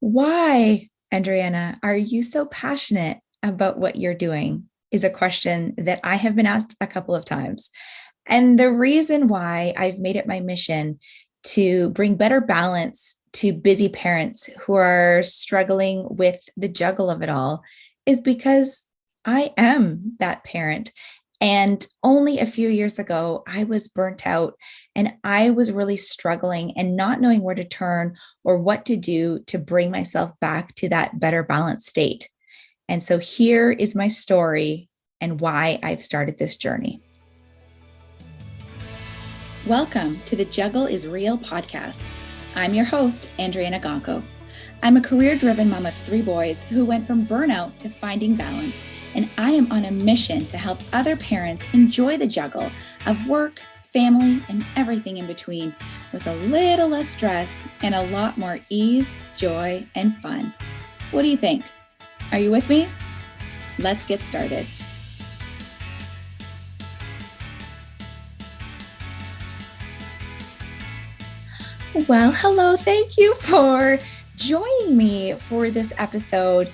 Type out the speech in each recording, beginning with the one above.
Why, Andryanna, are you so passionate about what you're doing? Is a question that I have been asked a couple of times. And the reason why I've made it my mission to bring better balance to busy parents who are struggling with the juggle of it all is because I am that parent. And only a few years ago, I was burnt out and I was really struggling and not knowing where to turn or what to do to bring myself back to that better balanced state. And so here is my story and why I've started this journey. Welcome to the Juggle is Real podcast. I'm your host, Andryanna. I'm a career-driven mom of 3 boys who went from burnout to finding balance, and I am on a mission to help other parents enjoy the juggle of work, family, and everything in between with a little less stress and a lot more ease, joy, and fun. What do you think? Are you with me? Let's get started. Well, hello. Thank you for joining me for this episode.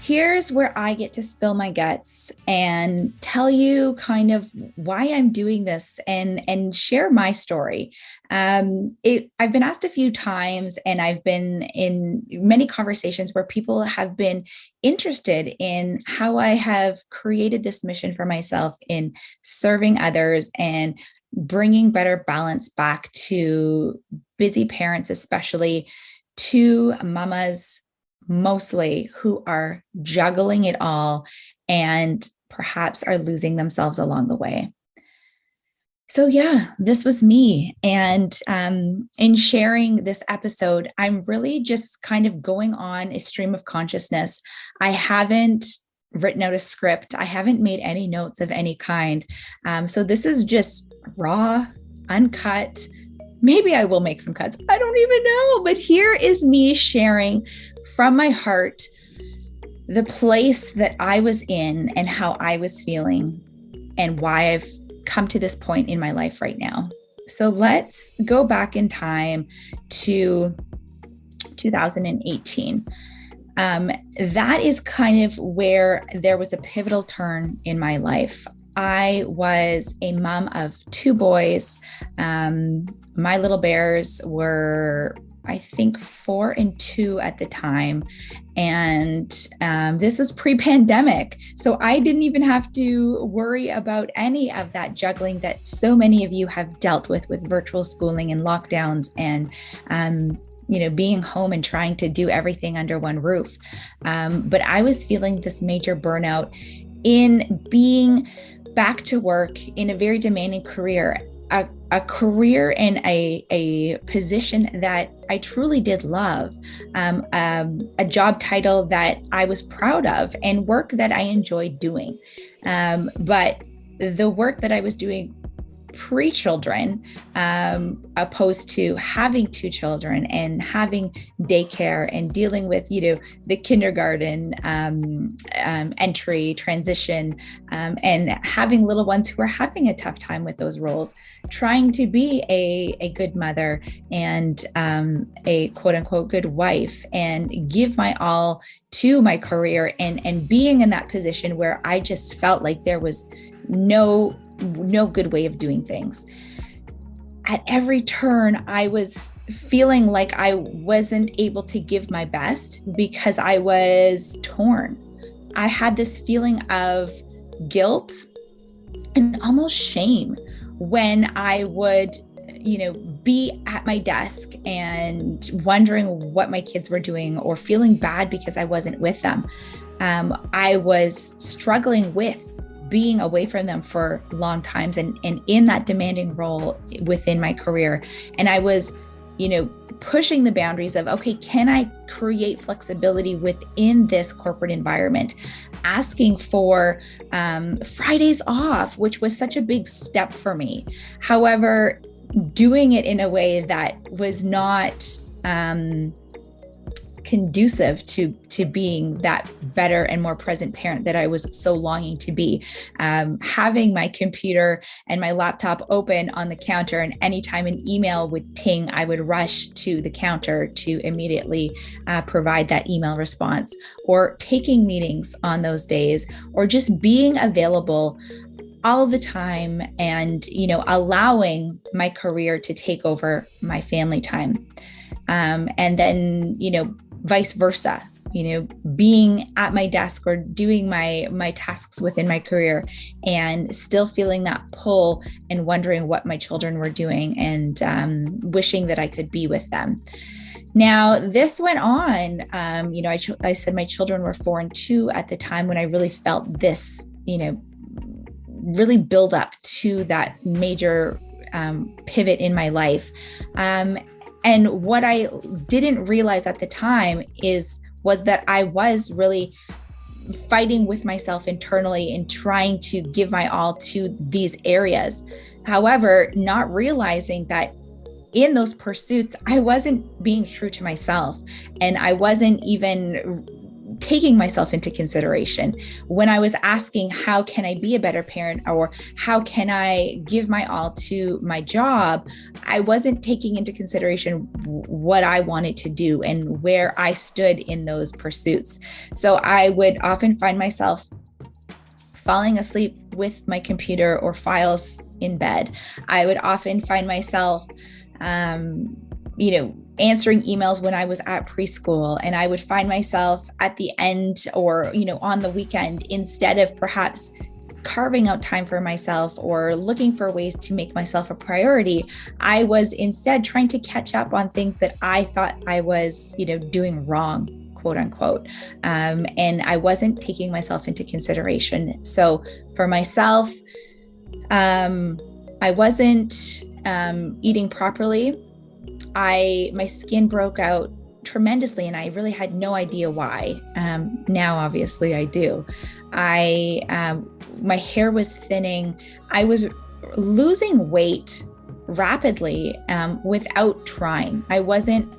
Here's where I get to spill my guts and tell you kind of why I'm doing this and share my story. I've been asked a few times, and I've been in many conversations where people have been interested in how I have created this mission for myself in serving others and bringing better balance back to busy parents, especially to mamas mostly who are juggling it all and perhaps are losing themselves along the way. So yeah, this was me. And in sharing this episode, I'm really just kind of going on a stream of consciousness. I haven't written out a script. I haven't made any notes of any kind. So this is just raw, uncut. Maybe I will make some cuts. I don't even know. But here is me sharing from my heart the place that I was in and how I was feeling and why I've come to this point in my life right now. So let's go back in time to 2018. That is kind of where there was a pivotal turn in my life. I was a mom of 2 boys. My little bears were, I think, 4 and 2 at the time. And this was pre-pandemic. So I didn't even have to worry about any of that juggling that so many of you have dealt with virtual schooling and lockdowns and being home and trying to do everything under one roof. But I was feeling this major burnout in being back to work in a very demanding career, a career and a position that I truly did love, a job title that I was proud of and work that I enjoyed doing. But the work that I was doing pre-children, opposed to having 2 children and having daycare and dealing with, the kindergarten entry transition, and having little ones who are having a tough time with those roles, trying to be a good mother and a quote unquote good wife and give my all to my career and being in that position where I just felt like there was no good way of doing things. At every turn, I was feeling like I wasn't able to give my best because I was torn. I had this feeling of guilt and almost shame when I would, be at my desk and wondering what my kids were doing or feeling bad because I wasn't with them. I was struggling with being away from them for long times and in that demanding role within my career. And I was, pushing the boundaries of, okay, can I create flexibility within this corporate environment? Asking for Fridays off, which was such a big step for me. However, doing it in a way that was not conducive to being that better and more present parent that I was so longing to be. Having my computer and my laptop open on the counter, and anytime an email would ting, I would rush to the counter to immediately provide that email response, or taking meetings on those days, or just being available all the time, and, allowing my career to take over my family time. And then, vice versa, being at my desk or doing my tasks within my career, and still feeling that pull and wondering what my children were doing, and wishing that I could be with them. Now, this went on, I said my children were 4 and 2 at the time when I really felt this, really build up to that major pivot in my life. And what I didn't realize at the time was that I was really fighting with myself internally and trying to give my all to these areas. However, not realizing that in those pursuits, I wasn't being true to myself, and I wasn't even taking myself into consideration. When I was asking, how can I be a better parent, or how can I give my all to my job, I wasn't taking into consideration what I wanted to do and where I stood in those pursuits. So I would often find myself falling asleep with my computer or files in bed. I would often find myself answering emails when I was at preschool, and I would find myself at the end or, on the weekend, instead of perhaps carving out time for myself or looking for ways to make myself a priority, I was instead trying to catch up on things that I thought I was, doing wrong, quote unquote. And I wasn't taking myself into consideration. So for myself, I wasn't eating properly. My skin broke out tremendously, and I really had no idea why. Now, obviously, I do. My hair was thinning. I was losing weight rapidly without trying. I wasn't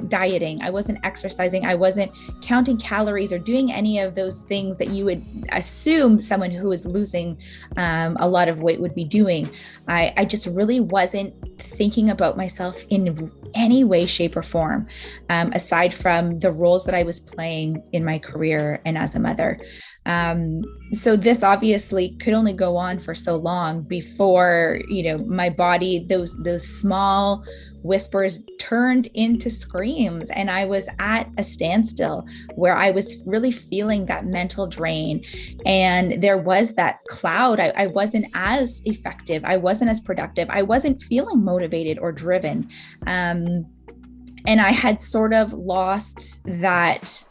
dieting. I wasn't exercising. I wasn't counting calories or doing any of those things that you would assume someone who is losing a lot of weight would be doing. I just really wasn't thinking about myself in any way, shape, or form, aside from the roles that I was playing in my career and as a mother. So this obviously could only go on for so long before, my body, those small whispers turned into screams, and I was at a standstill where I was really feeling that mental drain. And there was that cloud. I wasn't as effective. I wasn't as productive. I wasn't feeling motivated or driven. And I had sort of lost that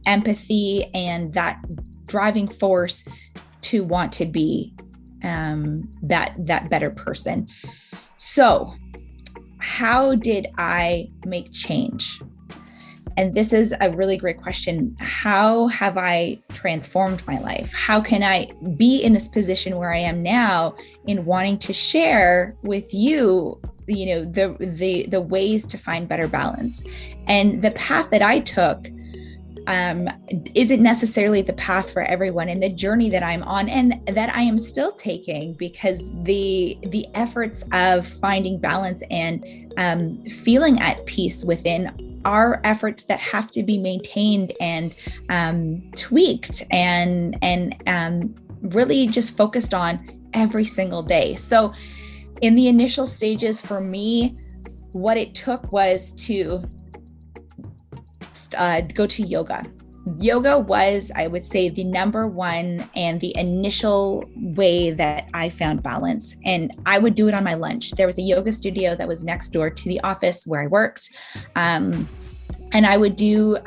empathy and that driving force to want to be that better person. So how did I make change? And this is a really great question. How have I transformed my life? How can I be in this position where I am now in wanting to share with you, the ways to find better balance? And the path that I took isn't necessarily the path for everyone, and the journey that I'm on and that I am still taking, because the efforts of finding balance and feeling at peace within are efforts that have to be maintained and tweaked and really just focused on every single day. So in the initial stages for me, what it took was to go to yoga. Yoga was, I would say, the number one and the initial way that I found balance. And I would do it on my lunch. There was a yoga studio that was next door to the office where I worked. And I would do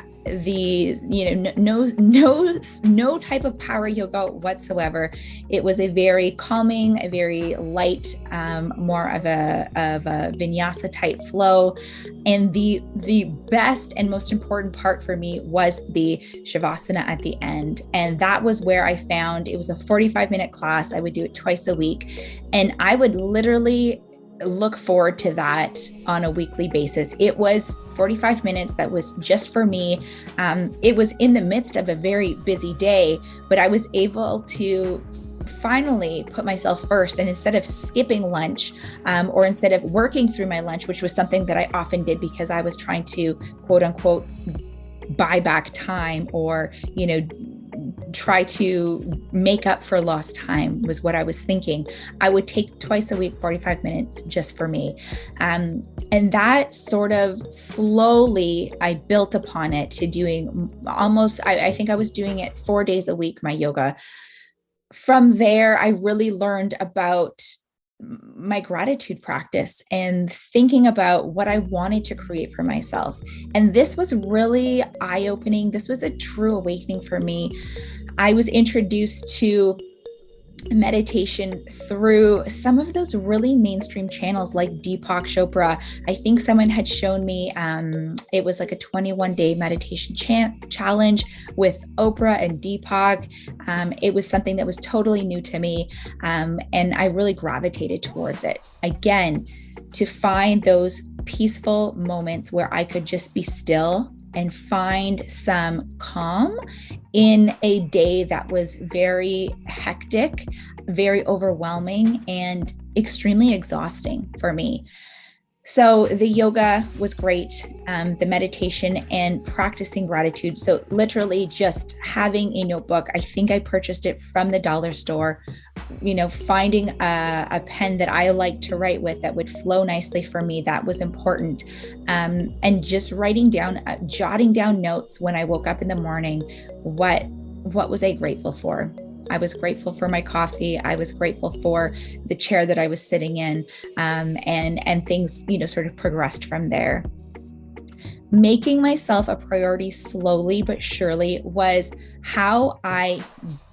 no type of power yoga whatsoever. It was a very calming, a very light, more of a vinyasa type flow. And the best and most important part for me was the shavasana at the end. And that was where I found, it was a 45-minute class. I would do it twice a week. And I would literally look forward to that on a weekly basis. It was 45 minutes that was just for me. It was in the midst of a very busy day, but I was able to finally put myself first. And instead of skipping lunch, or instead of working through my lunch, which was something that I often did because I was trying to quote unquote buy back time, or, try to make up for lost time, was what I was thinking. I would take twice a week, 45 minutes just for me. And that sort of slowly, I built upon it to doing almost, I think I was doing it 4 days a week, my yoga. From there, I really learned about my gratitude practice and thinking about what I wanted to create for myself. And this was really eye-opening. This was a true awakening for me. I was introduced to meditation through some of those really mainstream channels like Deepak Chopra. I think someone had shown me, it was like a 21-day meditation challenge with Oprah and Deepak. It was something that was totally new to me. And I really gravitated towards it. Again, to find those peaceful moments where I could just be still and find some calm in a day that was very hectic, very overwhelming, and extremely exhausting for me. So the yoga was great, the meditation and practicing gratitude. So literally just having a notebook. I think I purchased it from the dollar store, finding a pen that I like to write with that would flow nicely for me. That was important. And just writing down, jotting down notes when I woke up in the morning. What was I grateful for? I was grateful for my coffee. I was grateful for the chair that I was sitting in, and things, sort of progressed from there. Making myself a priority slowly but surely was how I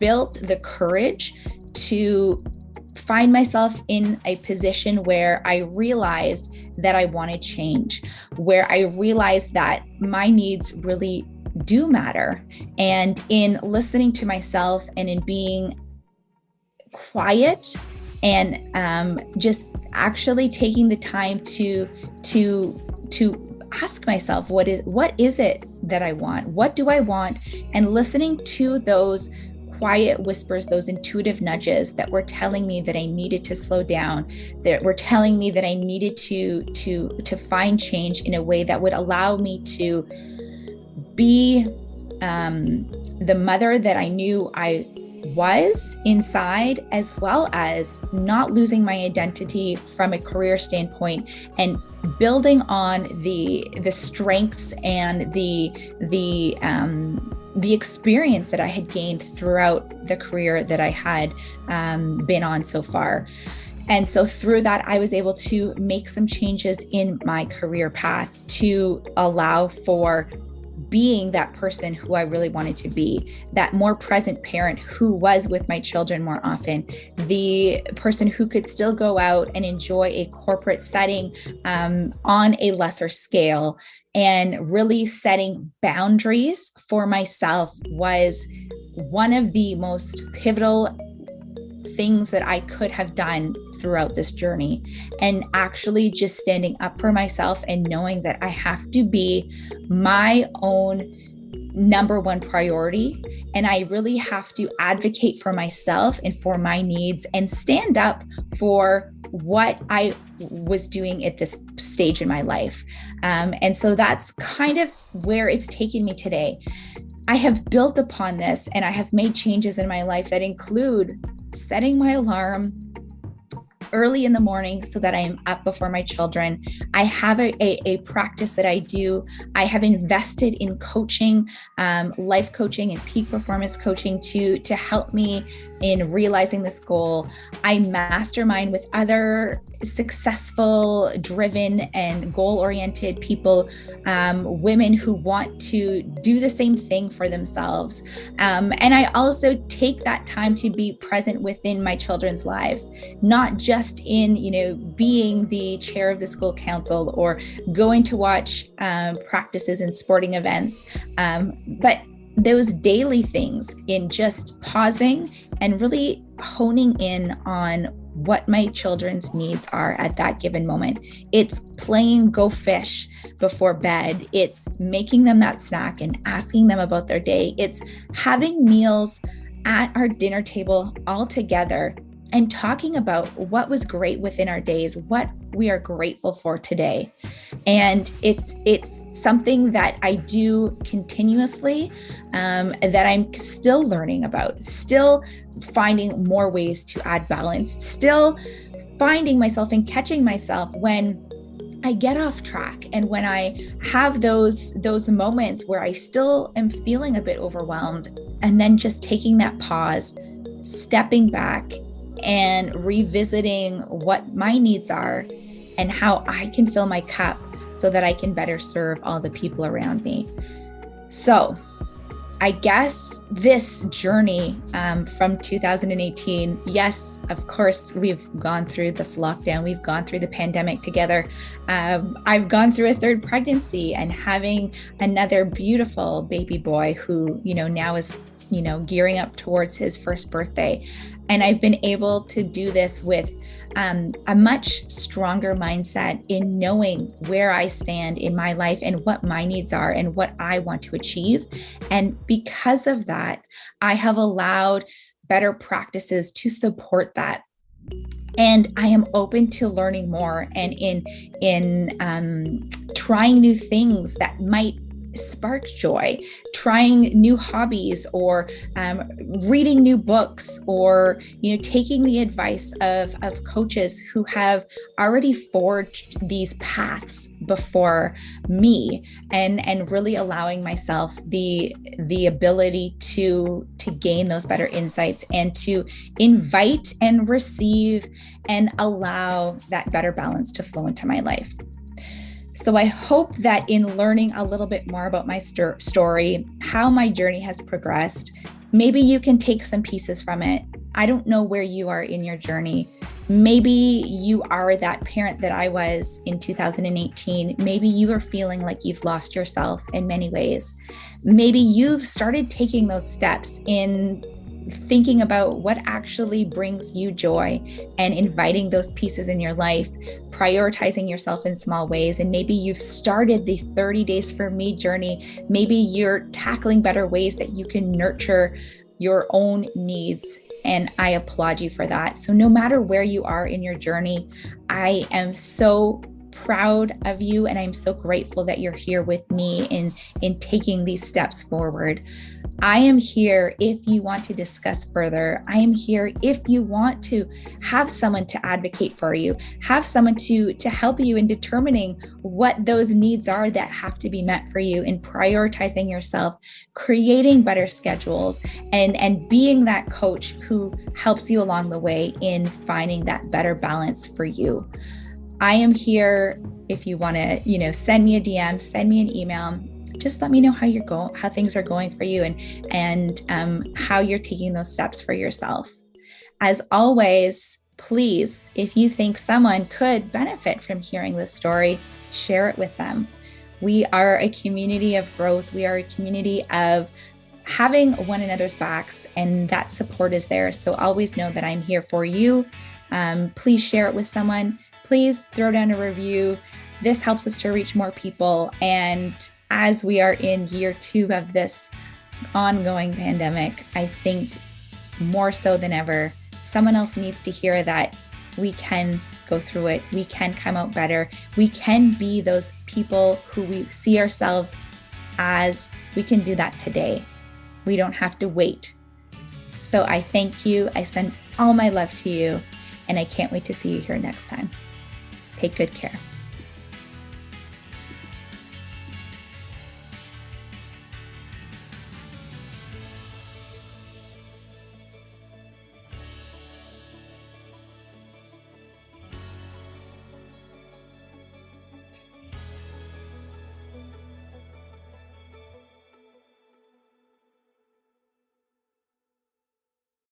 built the courage to find myself in a position where I realized that I wanted change, where I realized that my needs really do matter. And in listening to myself and in being quiet and just actually taking the time to ask myself, what is it that I want? What do I want? And listening to those quiet whispers, those intuitive nudges that were telling me that I needed to slow down, that were telling me that I needed to find change in a way that would allow me to be the mother that I knew I was inside, as well as not losing my identity from a career standpoint, and building on the strengths and the experience that I had gained throughout the career that I had been on so far. And so through that, I was able to make some changes in my career path to allow for being that person who I really wanted to be, that more present parent who was with my children more often, the person who could still go out and enjoy a corporate setting on a lesser scale. And really setting boundaries for myself was one of the most pivotal things that I could have done throughout this journey. And actually just standing up for myself and knowing that I have to be my own number one priority. And I really have to advocate for myself and for my needs and stand up for what I was doing at this stage in my life. And so that's kind of where it's taken me today. I have built upon this and I have made changes in my life that include setting my alarm early in the morning so that I am up before my children. I have a practice that I do. I have invested in coaching, life coaching and peak performance coaching to help me in realizing this goal. I mastermind with other successful, driven, and goal-oriented people, women who want to do the same thing for themselves. And I also take that time to be present within my children's lives, not just in, being the chair of the school council or going to watch practices and sporting events, but those daily things in just pausing and really honing in on what my children's needs are at that given moment. It's playing go fish before bed. It's making them that snack and asking them about their day. It's having meals at our dinner table all together and talking about what was great within our days, what we are grateful for today. And it's something that I do continuously, that I'm still learning about, still finding more ways to add balance, still finding myself and catching myself when I get off track and when I have those moments where I still am feeling a bit overwhelmed, and then just taking that pause, stepping back and revisiting what my needs are and how I can fill my cup so that I can better serve all the people around me. So I guess this journey from 2018, yes, of course, we've gone through this lockdown. We've gone through the pandemic together. I've gone through a third pregnancy and having another beautiful baby boy who, now is, gearing up towards his first birthday. And I've been able to do this with a much stronger mindset in knowing where I stand in my life and what my needs are and what I want to achieve. And because of that, I have allowed better practices to support that. And I am open to learning more and in trying new things that might spark joy, trying new hobbies, or reading new books, or taking the advice of coaches who have already forged these paths before me, and really allowing myself the ability to gain those better insights and to invite and receive and allow that better balance to flow into my life. So I hope that in learning a little bit more about my story, how my journey has progressed, maybe you can take some pieces from it. I don't know where you are in your journey. Maybe you are that parent that I was in 2018. Maybe you are feeling like you've lost yourself in many ways. Maybe you've started taking those steps in thinking about what actually brings you joy and inviting those pieces in your life, prioritizing yourself in small ways. And maybe you've started the 30 Days for Me journey. Maybe you're tackling better ways that you can nurture your own needs. And I applaud you for that. So no matter where you are in your journey, I am so proud of you. And I'm so grateful that you're here with me in taking these steps forward. I am here if you want to discuss further. I am here if you want to have someone to advocate for you, have someone to help you in determining what those needs are that have to be met for you, in prioritizing yourself, creating better schedules, and being that coach who helps you along the way in finding that better balance for you. I am here if you want to, send me a DM, send me an email. Just let me know how things are going for you, and how you're taking those steps for yourself. As always, please, if you think someone could benefit from hearing this story, share it with them. We are a community of growth. We are a community of having one another's backs, and that support is there. So always know that I'm here for you. Please share it with someone. Please throw down a review. This helps us to reach more people. And as we are in year 2 of this ongoing pandemic, I think more so than ever, someone else needs to hear that we can go through it. We can come out better. We can be those people who we see ourselves as. We can do that today. We don't have to wait. So I thank you. I send all my love to you, and I can't wait to see you here next time. Take good care.